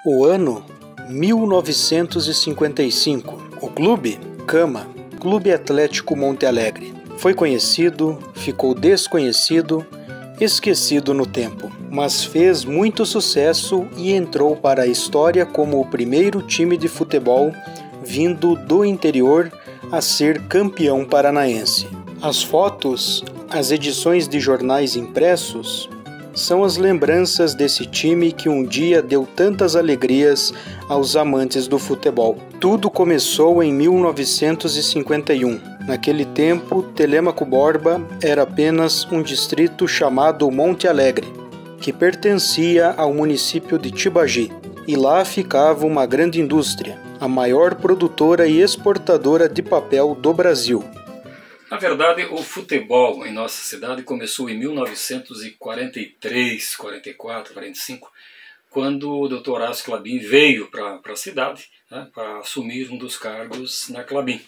O ano 1955. O clube, Cama, Clube Atlético Monte Alegre. Foi conhecido, ficou desconhecido, esquecido no tempo, mas fez muito sucesso e entrou para a história como o primeiro time de futebol vindo do interior a ser campeão paranaense. As fotos, as edições de jornais impressos, são as lembranças desse time que um dia deu tantas alegrias aos amantes do futebol. Tudo começou em 1951. Naquele tempo, Telêmaco Borba era apenas um distrito chamado Monte Alegre, que pertencia ao município de Tibagi, e lá ficava uma grande indústria, a maior produtora e exportadora de papel do Brasil. Na verdade, o futebol em nossa cidade começou em 1943, 44, 45, quando o Dr. Horácio Klabin veio para a cidade, né, para assumir um dos cargos na Klabin.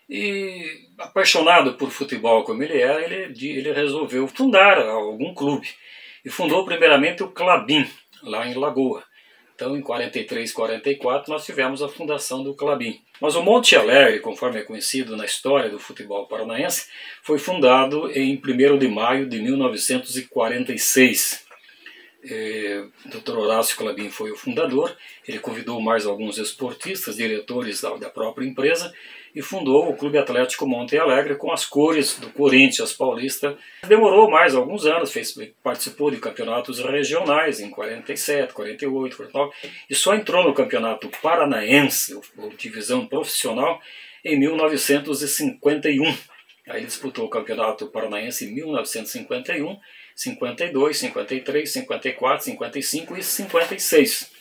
E, apaixonado por futebol como ele era, ele resolveu fundar algum clube. E fundou primeiramente o Klabin, lá em Lagoa. Então, em 43, 44, nós tivemos a fundação do Klabin. Mas o Monte Alegre, conforme é conhecido na história do futebol paranaense, foi fundado em 1º de maio de 1946. Dr. Horácio Klabin foi o fundador, ele convidou mais alguns esportistas, diretores da própria empresa, e fundou o Clube Atlético Monte Alegre com as cores do Corinthians paulista. Demorou mais alguns anos, participou de campeonatos regionais em 47, 48, 49, e só entrou no campeonato paranaense, ou divisão profissional, em 1951. Aí ele disputou o campeonato paranaense em 1951, 52, 53, 54, 55 e 56.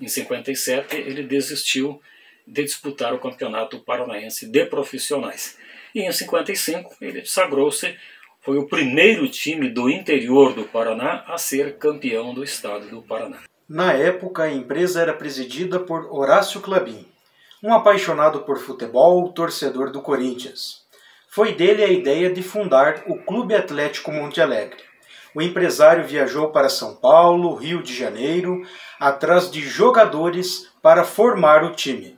Em 57 ele desistiu de disputar o campeonato paranaense de profissionais. E em 55 ele sagrou-se, foi o primeiro time do interior do Paraná a ser campeão do estado do Paraná. Na época a empresa era presidida por Horácio Klabin, um apaixonado por futebol, torcedor do Corinthians. Foi dele a ideia de fundar o Clube Atlético Monte Alegre. O empresário viajou para São Paulo, Rio de Janeiro, atrás de jogadores para formar o time.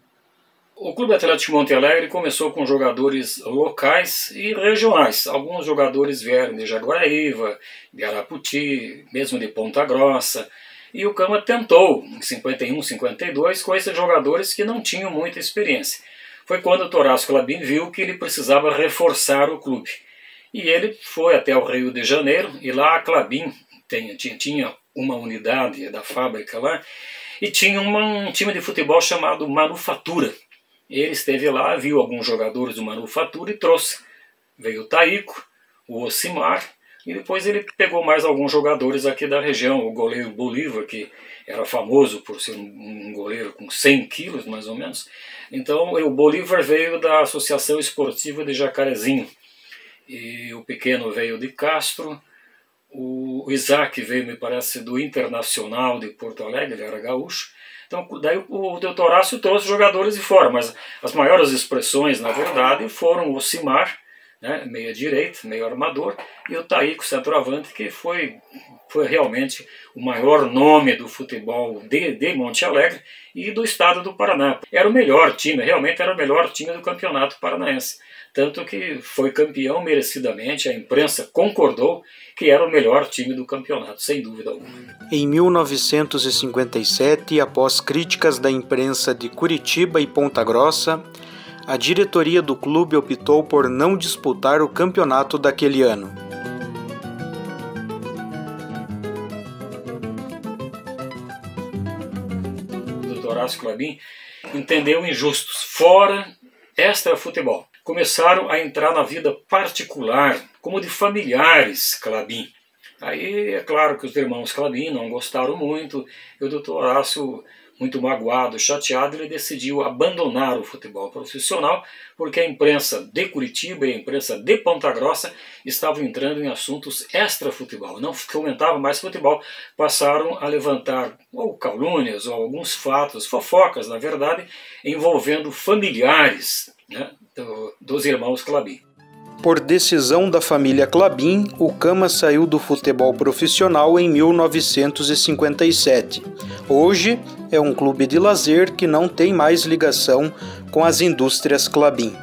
O Clube Atlético Monte Alegre começou com jogadores locais e regionais. Alguns jogadores vieram de Jaguaraíva, de Araputi, mesmo de Ponta Grossa. E o Cama tentou, em 51, 52, com esses jogadores que não tinham muita experiência. Foi quando o Horácio Klabin viu que ele precisava reforçar o clube. E ele foi até o Rio de Janeiro, e lá a Klabin tinha uma unidade da fábrica lá, e tinha um time de futebol chamado Manufatura. Ele esteve lá, viu alguns jogadores do Manufatura e trouxe. Veio o Taíco, o Ocimar, e depois ele pegou mais alguns jogadores aqui da região. O goleiro Bolívar, que era famoso por ser um goleiro com 100 quilos, mais ou menos. Então o Bolívar veio da Associação Esportiva de Jacarezinho. E o Pequeno veio de Castro. O Isaac veio, me parece, do Internacional de Porto Alegre, ele era gaúcho. Então, daí o Dr. Horácio trouxe jogadores de fora, mas as maiores expressões, na verdade, foram o Cimar, né, meia direita, meio armador, e o Taíco, centroavante, que foi realmente o maior nome do futebol de Monte Alegre e do estado do Paraná. Era o melhor time, realmente era o melhor time do campeonato paranaense. Tanto que foi campeão merecidamente, a imprensa concordou que era o melhor time do campeonato, sem dúvida alguma. Em 1957, após críticas da imprensa de Curitiba e Ponta Grossa, a diretoria do clube optou por não disputar o campeonato daquele ano. O Dr. Horácio Klabin entendeu injustos, fora extra-futebol. Começaram a entrar na vida particular, como de familiares Klabin. Aí é claro que os irmãos Klabin não gostaram muito, e o Dr. Horácio, muito magoado, chateado, ele decidiu abandonar o futebol profissional, porque a imprensa de Curitiba e a imprensa de Ponta Grossa estavam entrando em assuntos extra-futebol, não comentavam mais futebol, passaram a levantar ou calúnias ou alguns fatos, fofocas na verdade, envolvendo familiares, né, dos irmãos Klabin. Por decisão da família Klabin, o Cama saiu do futebol profissional em 1957. Hoje é um clube de lazer que não tem mais ligação com as indústrias Klabin.